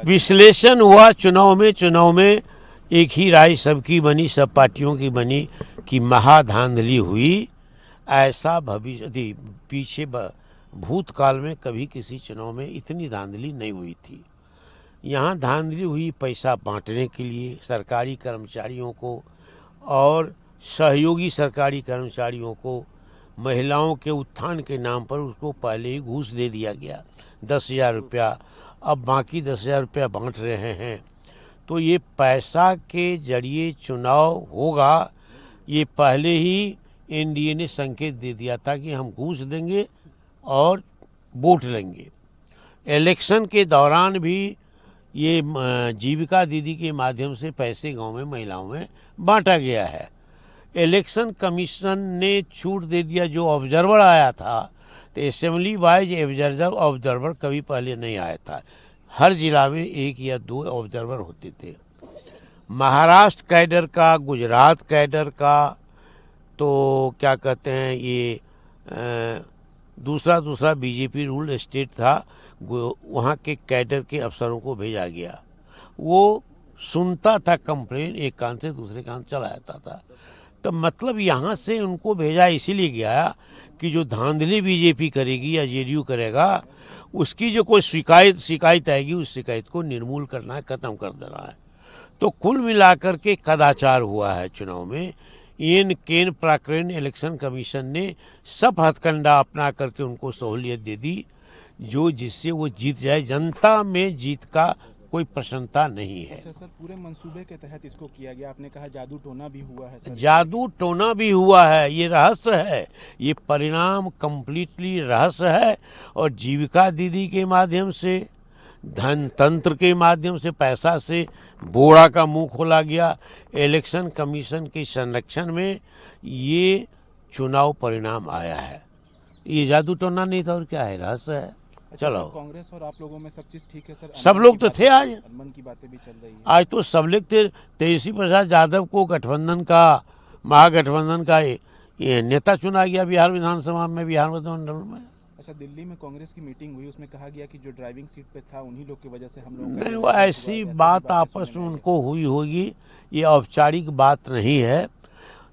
विश्लेषण हुआ चुनाव में एक ही राय सबकी बनी, सब पार्टियों की बनी कि महाधांधली हुई। ऐसा भविष्य पीछे भूतकाल में कभी किसी चुनाव में इतनी धांधली नहीं हुई थी। यहाँ धांधली हुई पैसा बांटने के लिए सरकारी कर्मचारियों को और सहयोगी सरकारी कर्मचारियों को, महिलाओं के उत्थान के नाम पर उसको पहले ही घूस दे दिया गया 10,000 रुपया, अब बाकी 10,000 रुपया बांट रहे हैं। तो ये पैसा के जरिए चुनाव होगा, ये पहले ही एनडीए ने संकेत दे दिया था कि हम घूस देंगे और वोट लेंगे। इलेक्शन के दौरान भी ये जीविका दीदी के माध्यम से पैसे गांव में महिलाओं में बांटा गया है। इलेक्शन कमीशन ने छूट दे दिया, जो ऑब्जर्वर आया था, तो असेंबली वाइज ऑब्जर्वर कभी पहले नहीं आया था। हर जिला में 1 या 2 ऑब्जर्वर होते थे। महाराष्ट्र कैडर का, गुजरात कैडर का, तो क्या कहते हैं ये दूसरा बीजेपी रूल्ड स्टेट था, वहाँ के कैडर के अफसरों को भेजा गया। वो सुनता था कंप्लेन, एक कान से दूसरे कान चला जाता था। तो मतलब यहाँ से उनको भेजा इसीलिए गया कि जो धांधली बीजेपी करेगी या जेडीयू करेगा, उसकी जो कोई शिकायत आएगी, उस शिकायत को निर्मूल करना है, ख़त्म कर देना है। तो कुल मिलाकर के कदाचार हुआ है चुनाव में। इन केन प्राकरण इलेक्शन कमीशन ने सब हथकंडा अपना करके उनको सहूलियत दे दी, जो जिससे वो जीत जाए। जनता में जीत का कोई प्रसन्नता नहीं है। अच्छा सर, पूरे मंसूबे के तहत इसको किया गया। आपने कहा जादू टोना भी हुआ है सर। जादू टोना भी हुआ है, ये रहस्य है, ये परिणाम कंप्लीटली रहस्य है। और जीविका दीदी के माध्यम से, धन तंत्र के माध्यम से, पैसा से बोड़ा का मुंह खोला गया। इलेक्शन कमीशन के संरक्षण में ये चुनाव परिणाम आया है। ये जादू टोना नहीं था और क्या है, रहस्य है। अच्छा, चलो, कांग्रेस और आप लोगों में सब चीज ठीक है सर? सब लोग तो थे आज, मन की बातें भी चल रही है आज तो सब लोग थे। तेजस्वी प्रसाद यादव को गठबंधन का, महागठबंधन का ये नेता चुना गया बिहार विधानसभा में, बिहार विधानमंडल में। अच्छा, दिल्ली में कांग्रेस की मीटिंग हुई, उसमें कहा गया कि जो ड्राइविंग सीट पे था उन्हीं लोग की वजह से हम लोग नहीं, वो ऐसी बात आपस में उनको हुई होगी। ये औपचारिक बात नहीं है,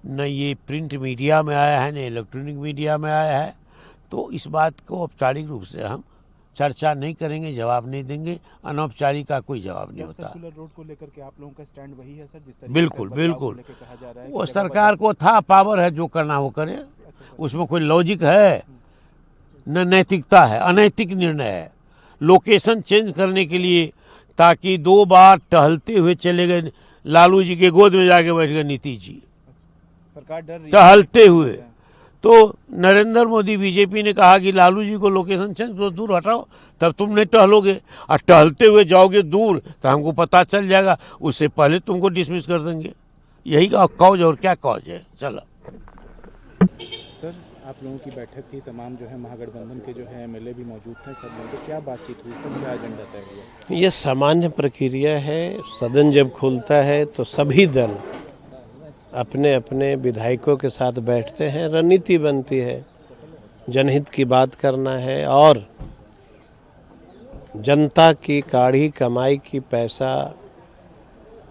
न ये प्रिंट मीडिया में आया है, न इलेक्ट्रॉनिक मीडिया में आया है। तो इस बात को औपचारिक रूप से हम चर्चा नहीं करेंगे, जवाब नहीं देंगे। अनौपचारिक का कोई जवाब नहीं होता। सर्कुलर रोड को लेकर के आप लोगों का स्टैंड वही है सर? जिस तरीके बिल्कुल से बिल्कुल, कहा जा रहा है वो सरकार को था, पावर है, जो करना वो करे। उसमें कोई लॉजिक है न नैतिकता है, अनैतिक निर्णय है। लोकेशन चेंज करने के लिए, ताकि 2 बार टहलते हुए चले गए, लालू जी के गोद में जाके बैठ गए नीतीश जी, सरकार डर रही टहलते हुए। तो नरेंद्र मोदी, बीजेपी ने कहा कि लालू जी को लोकेशन चेंज तो दूर हटाओ, तब तुम नहीं टहलोगे। और टहलते हुए जाओगे दूर तो हमको पता चल जाएगा, उससे पहले तुमको डिसमिस कर देंगे। यही कॉज, और क्या कॉज है। चलो सर, आप लोगों की बैठक थी, तमाम जो है महागठबंधन के जो है एमएलए भी मौजूद थे सब लोग, तो क्या बातचीत हुई सर, क्या एजेंडा तय हुआ? ये सामान्य प्रक्रिया है। सदन जब खुलता है तो सभी दल अपने अपने विधायकों के साथ बैठते हैं, रणनीति बनती है, जनहित की बात करना है और जनता की काढ़ी कमाई की पैसा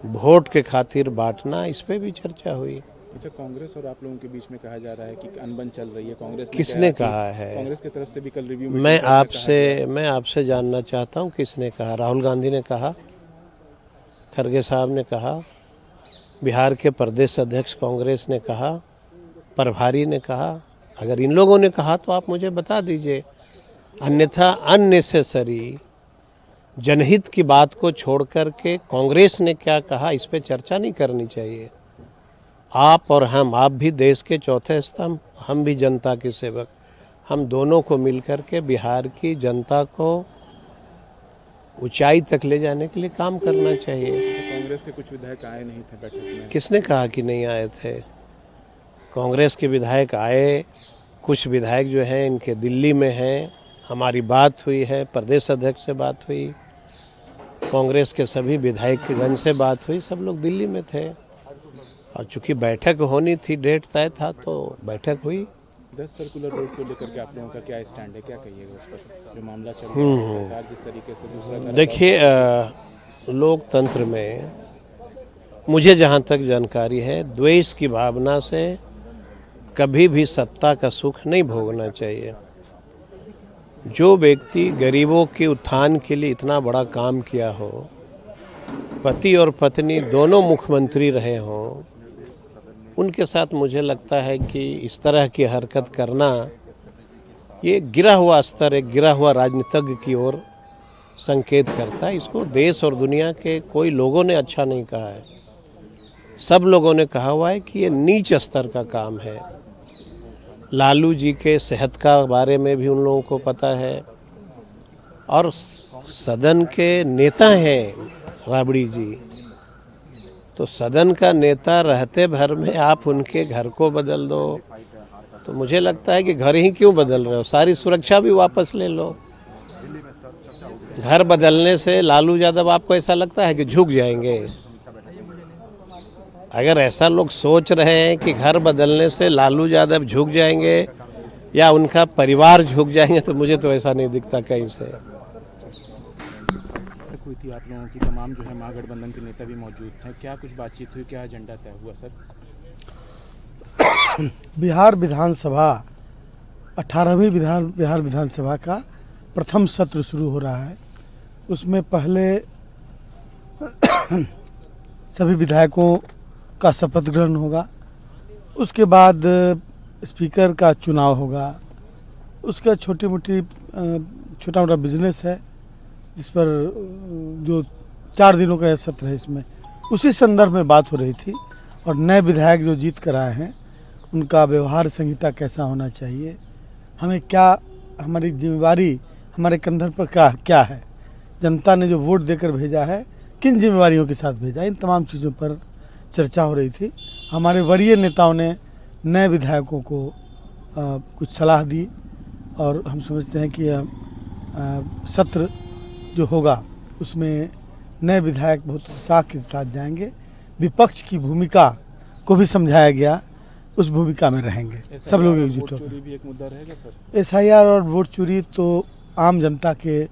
वोट के खातिर बांटना, इस पे भी चर्चा हुई। अच्छा, कांग्रेस और आप लोगों के बीच में कहा जा रहा है कि अनबन चल रही है। कांग्रेस किसने कहा है? कांग्रेस की तरफ से भी कल रिव्यू मैं आपसे जानना चाहता हूं किसने कहा। राहुल गांधी ने कहा, खरगे साहब ने कहा, बिहार के प्रदेश अध्यक्ष कांग्रेस ने कहा, प्रभारी ने कहा। अगर इन लोगों ने कहा तो आप मुझे बता दीजिए, अन्यथा अननेसेसरी जनहित की बात को छोड़ कर के कांग्रेस ने क्या कहा, इस पे चर्चा नहीं करनी चाहिए। आप और हम, आप भी देश के चौथे स्तंभ, हम भी जनता के सेवक, हम दोनों को मिलकर के बिहार की जनता को ऊंचाई तक ले जाने के लिए काम करना चाहिए। कांग्रेस के कुछ विधायक आए नहीं थे बैठक में? किसने कहा कि नहीं आए थे? कांग्रेस के विधायक आए, कुछ विधायक जो हैं इनके दिल्ली में हैं, हमारी बात हुई है, प्रदेश अध्यक्ष से बात हुई, कांग्रेस के सभी विधायकगण से बात हुई, सब लोग दिल्ली में थे। और चूंकि बैठक होनी थी, डेट तय था, तो बैठक हुई। 10 सर्कुलर रोड को लेकर के आप लोगों का क्या स्टैंड है, क्या कहिएगा उस पर, जो मामला चल रहा है? सरकार जिस तरीके से दूसरा, देखिए, लोकतंत्र में मुझे जहाँ तक जानकारी है, द्वेष की भावना से कभी भी सत्ता का सुख नहीं भोगना चाहिए। जो व्यक्ति गरीबों के उत्थान के लिए इतना बड़ा काम किया हो, पति और पत्नी दोनों मुख्यमंत्री रहे हों, उनके साथ मुझे लगता है कि इस तरह की हरकत करना ये गिरा हुआ स्तर, एक गिरा हुआ राजनीतिज्ञ की ओर संकेत करता है। इसको देश और दुनिया के कोई लोगों ने अच्छा नहीं कहा है। सब लोगों ने कहा हुआ है कि ये नीच स्तर का काम है। लालू जी के सेहत का बारे में भी उन लोगों को पता है, और सदन के नेता हैं राबड़ी जी, तो सदन का नेता रहते भर में आप उनके घर को बदल दो, तो मुझे लगता है कि घर ही क्यों बदल रहे हो, सारी सुरक्षा भी वापस ले लो। घर बदलने से लालू यादव आपको ऐसा लगता है कि झुक जाएंगे? अगर ऐसा लोग सोच रहे हैं कि घर बदलने से लालू यादव झुक जाएंगे या उनका परिवार झुक जाएंगे, तो मुझे तो ऐसा नहीं दिखता कहीं से। हुई थी आप लोगों की, तमाम जो है महागठबंधन के नेता भी मौजूद थे, क्या कुछ बातचीत हुई, क्या एजेंडा तय हुआ सर? बिहार विधानसभा 18वीं बिहार विधानसभा का प्रथम सत्र शुरू हो रहा है। उसमें पहले सभी विधायकों का शपथ ग्रहण होगा, उसके बाद स्पीकर का चुनाव होगा, उसका छोटा मोटा बिजनेस है जिस पर जो 4 दिनों का यह सत्र है, इसमें उसी संदर्भ में बात हो रही थी। और नए विधायक जो जीत कर आए हैं उनका व्यवहार संहिता कैसा होना चाहिए, हमें क्या, हमारी जिम्मेवारी हमारे कंधर पर क्या है, जनता ने जो वोट देकर भेजा है किन जिम्मेवारियों के साथ भेजा, इन तमाम चीज़ों पर चर्चा हो रही थी। हमारे वरीय नेताओं ने नए विधायकों को कुछ सलाह दी, और हम समझते हैं कि सत्र जो होगा उसमें नए विधायक बहुत उत्साह के साथ जाएंगे। विपक्ष की भूमिका को भी समझाया गया, उस भूमिका में रहेंगे सब लोग एकजुट होकर। चोरी भी एक मुद्दा रहेगा सर? SIR और वोट चोरी तो आम जनता के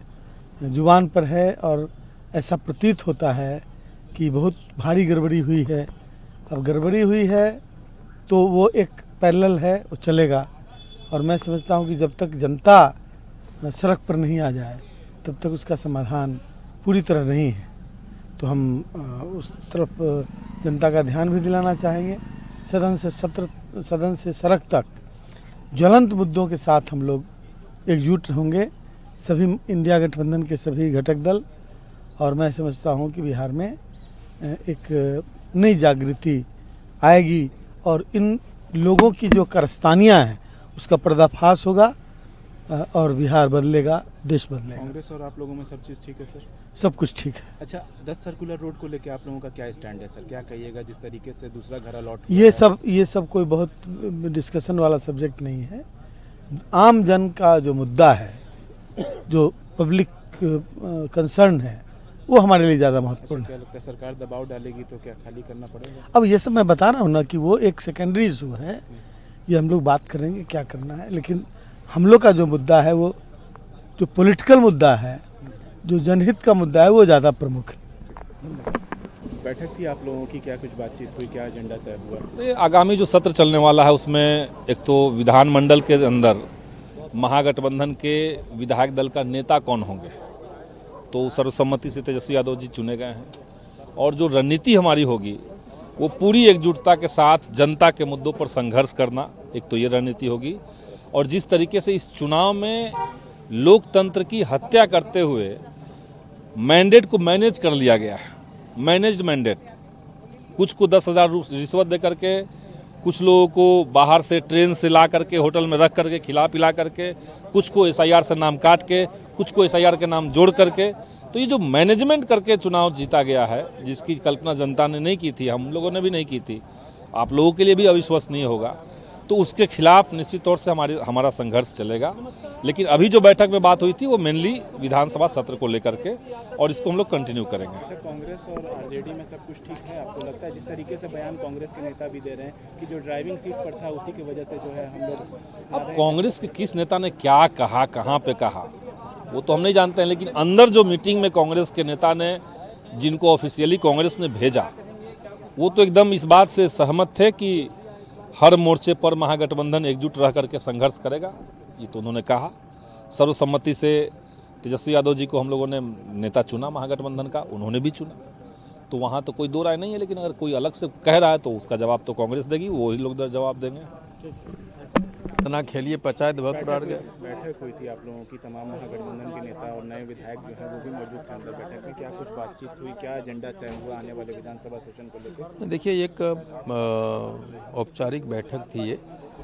जुबान पर है, और ऐसा प्रतीत होता है कि बहुत भारी गड़बड़ी हुई है। अब गड़बड़ी हुई है तो वो एक पैरेलल है, वो चलेगा। और मैं समझता हूँ कि जब तक जनता सड़क पर नहीं आ जाए तब तक उसका समाधान पूरी तरह नहीं है। तो हम उस तरफ जनता का ध्यान भी दिलाना चाहेंगे। सदन से सड़क तक ज्वलंत मुद्दों के साथ हम लोग एकजुट होंगे, सभी इंडिया गठबंधन के सभी घटक दल। और मैं समझता हूं कि बिहार में एक नई जागृति आएगी, और इन लोगों की जो कारस्तानियाँ हैं उसका पर्दाफाश होगा, और बिहार बदलेगा, देश बदलेगा। कांग्रेस और आप लोगों में सब चीज़ ठीक है सर? सब कुछ ठीक है। अच्छा, 10 सर्कुलर रोड को लेकर आप लोगों का क्या स्टैंड है सर? क्या कहिएगा जिस तरीके से दूसरा घर अलॉट? ये सब कोई बहुत डिस्कशन वाला सब्जेक्ट नहीं है। आम जन का जो मुद्दा है, जो पब्लिक कंसर्न है, वो हमारे लिए ज़्यादा महत्वपूर्ण क्या है। लगता है सरकार दबाव डालेगी तो क्या खाली करना पड़ेगा? अब ये सब मैं बता रहा हूँ ना कि वो एक सेकेंडरी इशू है, ये हम लोग बात करेंगे क्या करना है। लेकिन हम लोग का जो मुद्दा है, वो जो पॉलिटिकल मुद्दा है, जो जनहित का मुद्दा है, वो ज़्यादा प्रमुख है। बैठक थी आप लोगों की, क्या कुछ बातचीत हुई, क्या एजेंडा तय हुआ? ये आगामी जो सत्र चलने वाला है उसमें एक तो विधानमंडल के अंदर महागठबंधन के विधायक दल का नेता कौन होंगे, तो सर्वसम्मति से तेजस्वी यादव जी चुने गए हैं। और जो रणनीति हमारी होगी वो पूरी एकजुटता के साथ जनता के मुद्दों पर संघर्ष करना, एक तो ये रणनीति होगी। और जिस तरीके से इस चुनाव में लोकतंत्र की हत्या करते हुए मैंडेट को मैनेज कर लिया गया है, मैनेज्ड मैंडेट, कुछ को 10,000 रिश्वत दे करके, कुछ लोगों को बाहर से ट्रेन से ला करके होटल में रख करके खिला पिला करके, कुछ को SIR से नाम काट के, कुछ को SIR के नाम जोड़ करके, तो ये जो मैनेजमेंट करके चुनाव जीता गया है, जिसकी कल्पना जनता ने नहीं की थी, हम लोगों ने भी नहीं की थी, आप लोगों के लिए भी अविश्वसनीय होगा। तो उसके खिलाफ निश्चित तौर से हमारा संघर्ष चलेगा। लेकिन अभी जो बैठक में बात हुई थी वो मेनली विधानसभा सत्र को लेकर के, और इसको हम लोग कंटिन्यू करेंगे। अच्छा, कांग्रेस और RJD में सब कुछ ठीक है? आपको लगता है जिस तरीके से बयान कांग्रेस के नेता भी दे रहे हैं कि जो ड्राइविंग सीट पर था उसी की वजह से जो है हम लोग, अब कांग्रेस के किस नेता ने क्या कहा, कहाँ पे कहा, वो तो हम नहीं जानते हैं। लेकिन अंदर जो मीटिंग में कांग्रेस के नेता ने जिनको ऑफिशियली कांग्रेस ने भेजा वो तो एकदम इस बात से सहमत थे कि हर मोर्चे पर महागठबंधन एकजुट रह करके संघर्ष करेगा। ये तो उन्होंने कहा। सर्वसम्मति से तेजस्वी यादव जी को हम लोगों ने नेता चुना महागठबंधन का, उन्होंने भी चुना, तो वहाँ तो कोई दो राय नहीं है। लेकिन अगर कोई अलग से कह रहा है तो उसका जवाब तो कांग्रेस देगी, वही लोग जवाब देंगे। इतना खेलिए पंचायत बहुत उड़ गए। बैठक हुई थी आप लोगों की, तमाम महागठबंधन के नेता और नए विधायक जो है वो भी मौजूद थे अंदर बैठक में। क्या कुछ बातचीत हुई, क्या एजेंडा तय हुआ आने वाले विधानसभा सेशन को लेकर? देखिए, एक औपचारिक बैठक थी ये,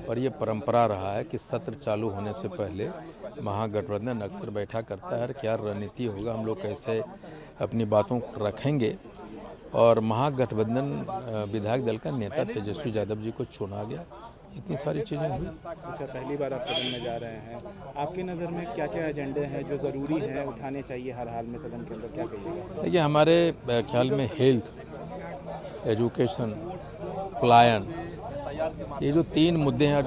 और ये परंपरा रहा है कि सत्र चालू होने से पहले महागठबंधन अक्सर बैठा करता है, क्या रणनीति होगा, हम लोग कैसे अपनी बातों को रखेंगे। और महागठबंधन विधायक दल का नेता तेजस्वी यादव जी को चुना गया, इतनी सारी चीज़ें हुई। अच्छा, पहली बार आप सदन में जा रहे हैं, आपकी नज़र में क्या क्या एजेंडे हैं जो ज़रूरी हैं, उठाने चाहिए हर हाल में सदन के अंदर, क्या कहिएगा? देखिए, हमारे ख्याल में हेल्थ, एजुकेशन, पलायन, ये जो 3 मुद्दे हैं,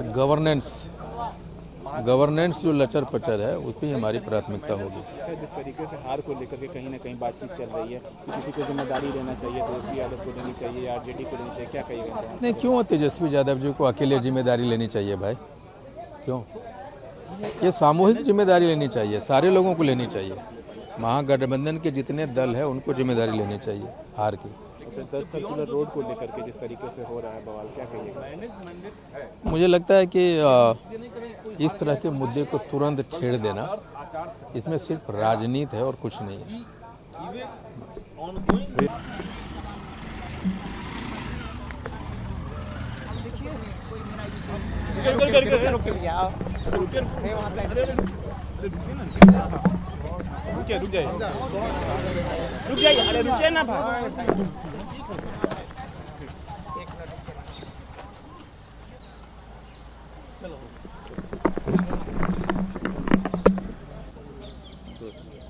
गवर्नेंस जो लचर पचर है उस पर हमारी प्राथमिकता होगी। अच्छा, जिस तरीके से हार को लेकर के कहीं ना कहीं बातचीत चल रही है कि किसी को जिम्मेदारी लेना चाहिए, तेजस्वी यादव को देनी चाहिए या आरजेडी को देनी चाहिए, क्या कहिएगा? नहीं, क्यों तेजस्वी यादव जी को अकेले जिम्मेदारी लेनी चाहिए भाई? क्यों? ये सामूहिक जिम्मेदारी लेनी चाहिए, सारे लोगों को लेनी चाहिए। महागठबंधन के जितने दल है उनको जिम्मेदारी लेनी चाहिए हार की। 10 सर्कुलर रोड को लेकर के जिस तरीके से हो रहा है बवाल, क्या कहिएगा? मुझे लगता है कि इस तरह के मुद्दे को तुरंत छेड़ देना, इसमें सिर्फ राजनीति है और कुछ नहीं है। रुक जाइए, अरे रुकिए ना भाई।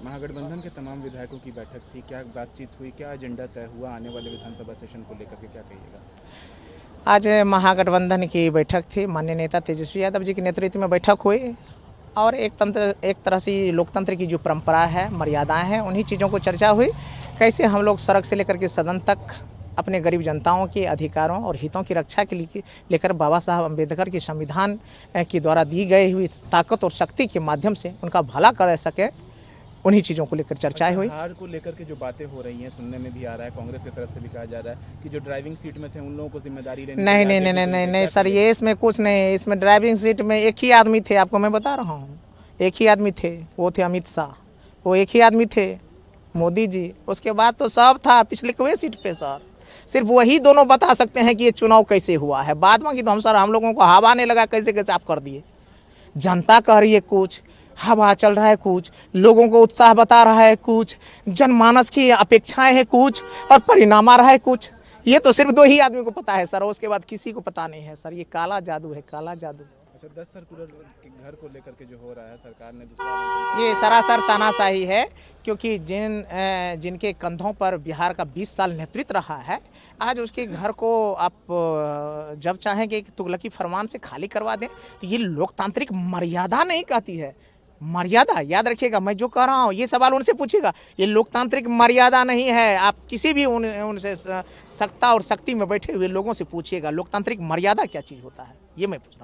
महागठबंधन के तमाम विधायकों की बैठक थी, क्या बातचीत हुई, क्या एजेंडा तय हुआ आने वाले विधानसभा सेशन को लेकर के, क्या कहिएगा? आज महागठबंधन की बैठक थी, माननीय नेता तेजस्वी यादव जी के नेतृत्व में बैठक हुई और एक तरह से लोकतंत्र की जो परंपरा है, मर्यादाएं हैं, उन्हीं चीज़ों को चर्चा हुई। कैसे हम लोग सड़क से लेकर के सदन तक अपने गरीब जनताओं के अधिकारों और हितों की रक्षा के लिए लेकर बाबा साहब अम्बेडकर के संविधान के द्वारा दी गई हुई ताकत और शक्ति के माध्यम से उनका भला कर सके, उन्हीं चीज़ों को लेकर चर्चाएं हुई। हार को लेकर के जो बातें हो रही हैं, सुनने में भी आ रहा है, कांग्रेस की तरफ से भी कहा जा रहा है कि जो ड्राइविंग सीट में थे उन लोगों को जिम्मेदारी लेनी नहीं नहीं नहीं नहीं नहीं सर, ये इसमें कुछ नहीं है। इसमें ड्राइविंग सीट में एक ही आदमी थे, आपको मैं बता रहा हूँ, एक ही आदमी थे, वो थे अमित शाह। वो एक ही आदमी थे, मोदी जी। उसके बाद तो सब था पिछले कोई सीट पे सर। सिर्फ वही दोनों बता सकते हैं कि ये चुनाव कैसे हुआ है। बाद में कि तो हम लोगों को हवा नहीं लगा, कैसे कैसे आप कर दिए। जनता कह रही है कुछ, हवा चल रहा है कुछ, लोगों को उत्साह बता रहा है कुछ, जनमानस की अपेक्षाएं हैं कुछ और परिणाम आ रहा है कुछ। ये तो सिर्फ 2 ही आदमी को पता है सर, उसके बाद किसी को पता नहीं है सर। ये काला जादू है, काला जादू। अच्छा, 10 सर्कुलर के घर को लेकर के जो हो रहा है, सरकार ने दूसरा, ये सरासर तानाशाही है, क्योंकि जिनके कंधों पर बिहार का 20 साल नेतृत्व रहा है, आज उसके घर को आप जब चाहेंगे कि तुगलकी फरमान से खाली करवा दें, तो ये लोकतांत्रिक मर्यादा नहीं कहती है। मर्यादा याद रखिएगा, मैं जो कह रहा हूँ ये सवाल उनसे पूछिएगा, ये लोकतांत्रिक मर्यादा नहीं है। आप किसी भी उनसे सत्ता और शक्ति में बैठे हुए लोगों से पूछिएगा लोकतांत्रिक मर्यादा क्या चीज़ होता है, ये मैं पूछ रहा हूँ।